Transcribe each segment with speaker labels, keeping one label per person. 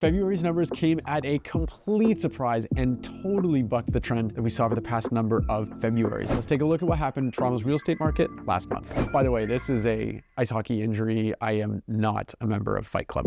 Speaker 1: February's numbers came at a complete surprise and totally bucked the trend that we saw over the past number of Februarys. Let's take a look at what happened in Toronto's real estate market last month. By the way, this is a ice hockey injury. I am not a member of Fight Club.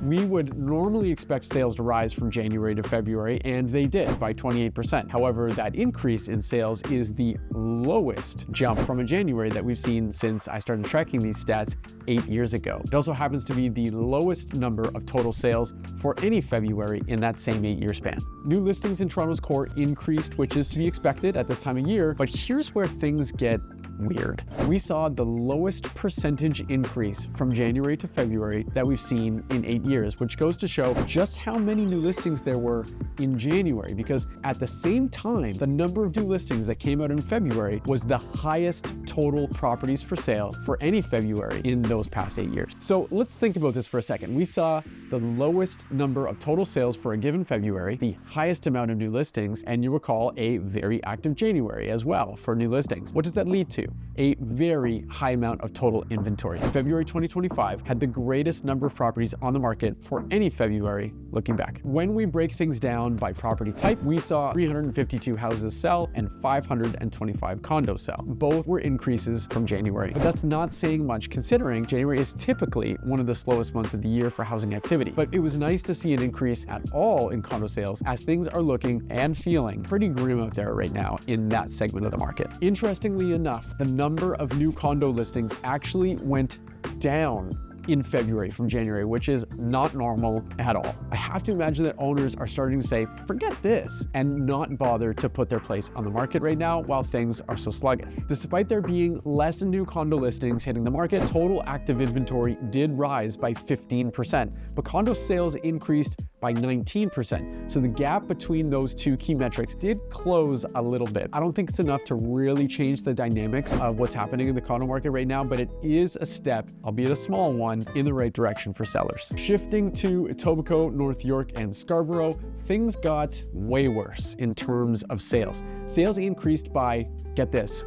Speaker 1: We would normally expect sales to rise from January to February, and they did by 28%. However, that increase in sales is the lowest jump from a January that we've seen since I started tracking these stats 8 years ago. It also happens to be the lowest number of total sales for any February in that same 8-year span. New listings in Toronto's core increased, which is to be expected at this time of year, but here's where things get weird. We saw the lowest percentage increase from January to February that we've seen in 8 years, which goes to show just how many new listings there were in January, because at the same time, the number of new listings that came out in February was the highest total properties for sale for any February in those past 8 years. So let's think about this for a second. We saw the lowest number of total sales for a given February, the highest amount of new listings, and you recall a very active January as well for new listings. What does that lead to? A very high amount of total inventory. February 2025 had the greatest number of properties on the market for any February looking back. When we break things down by property type, we saw 352 houses sell and 525 condos sell. Both were increases from January, but that's not saying much considering January is typically one of the slowest months of the year for housing activity. But it was nice to see an increase at all in condo sales as things are looking and feeling pretty grim out there right now in that segment of the market. Interestingly enough, the number of new condo listings actually went down in February from January, which is not normal at all. I have to imagine that owners are starting to say, forget this, and not bother to put their place on the market right now while things are so sluggish. Despite there being less new condo listings hitting the market, total active inventory did rise by 15%, but condo sales increased by 19%. So the gap between those two key metrics did close a little bit. I don't think it's enough to really change the dynamics of what's happening in the condo market right now, but it is a step, albeit a small one, in the right direction for sellers. Shifting to Etobicoke, North York, and Scarborough, things got way worse in terms of sales. Sales increased by, get this,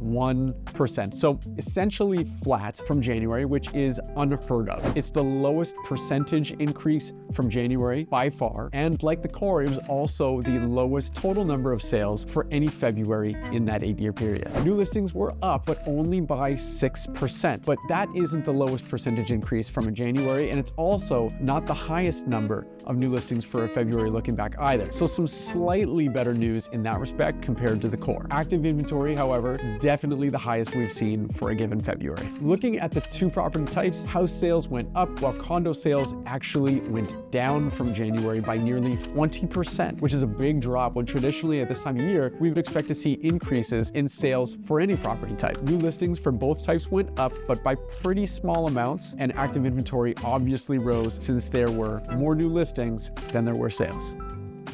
Speaker 1: 1%. So essentially flat from January, which is unheard of. It's the lowest percentage increase from January by far. And like the core, it was also the lowest total number of sales for any February in that 8-year period. New listings were up, but only by 6%. But that isn't the lowest percentage increase from a January, and it's also not the highest number of new listings for a February looking back either. So some slightly better news in that respect compared to the core. Active inventory, however, definitely the highest we've seen for a given February. Looking at the two property types, house sales went up while condo sales actually went down from January by nearly 20%, which is a big drop when traditionally at this time of year, we would expect to see increases in sales for any property type. New listings for both types went up, but by pretty small amounts, and active inventory obviously rose since there were more new listings than there were sales.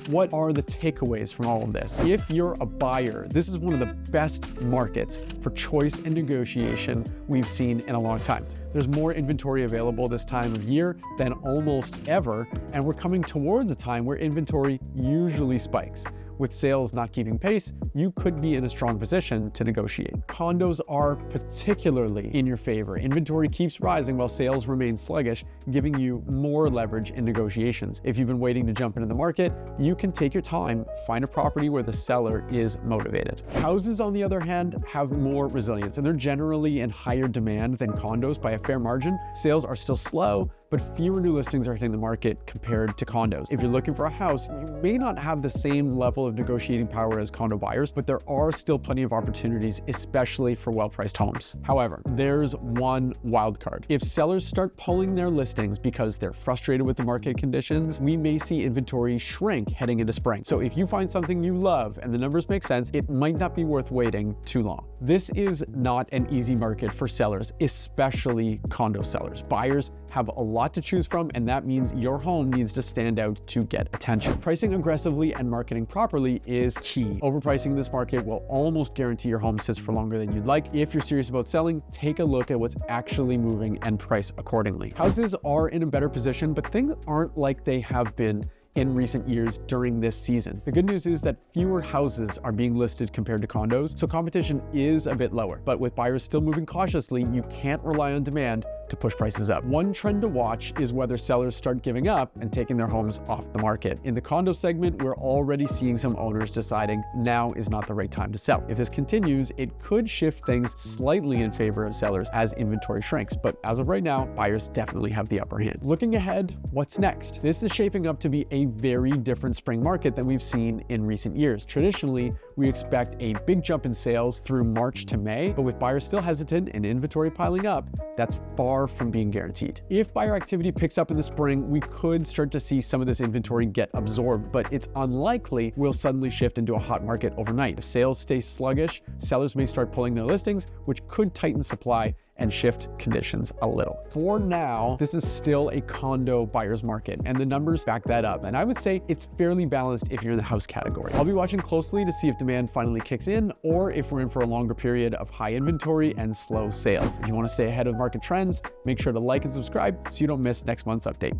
Speaker 1: What are the takeaways from all of this? If you're a buyer, this is one of the best markets for choice and negotiation we've seen in a long time. There's more inventory available this time of year than almost ever, and we're coming towards a time where inventory usually spikes. With sales not keeping pace, you could be in a strong position to negotiate. Condos are particularly in your favor. Inventory keeps rising while sales remain sluggish, giving you more leverage in negotiations. If you've been waiting to jump into the market, you can take your time, find a property where the seller is motivated. Houses, on the other hand, have more resilience, and they're generally in higher demand than condos by a fair margin. Sales are still slow, but fewer new listings are hitting the market compared to condos. If you're looking for a house, you may not have the same level of negotiating power as condo buyers, but there are still plenty of opportunities, especially for well-priced homes. However, there's one wild card. If sellers start pulling their listings because they're frustrated with the market conditions, we may see inventory shrink heading into spring. So if you find something you love and the numbers make sense, it might not be worth waiting too long. This is not an easy market for sellers, especially condo sellers. Buyers have a lot to choose from, and that means your home needs to stand out to get attention. Pricing aggressively and marketing properly is key. Overpricing in this market will almost guarantee your home sits for longer than you'd like. If you're serious about selling, take a look at what's actually moving and price accordingly. Houses are in a better position, but things aren't like they have been in recent years during this season. The good news is that fewer houses are being listed compared to condos, so competition is a bit lower. But with buyers still moving cautiously, you can't rely on demand to push prices up. One trend to watch is whether sellers start giving up and taking their homes off the market. In the condo segment, we're already seeing some owners deciding now is not the right time to sell. If this continues, it could shift things slightly in favor of sellers as inventory shrinks, but as of right now, buyers definitely have the upper hand. Looking ahead, what's next? This is shaping up to be a very different spring market than we've seen in recent years. Traditionally, we expect a big jump in sales through March to May, but with buyers still hesitant and inventory piling up, that's far from being guaranteed. If buyer activity picks up in the spring, we could start to see some of this inventory get absorbed, but it's unlikely we'll suddenly shift into a hot market overnight. If sales stay sluggish, sellers may start pulling their listings, which could tighten supply and shift conditions a little. For now, this is still a condo buyer's market, and the numbers back that up. And I would say it's fairly balanced if you're in the house category. I'll be watching closely to see if demand finally kicks in, or if we're in for a longer period of high inventory and slow sales. If you want to stay ahead of market trends, make sure to like and subscribe so you don't miss next month's update.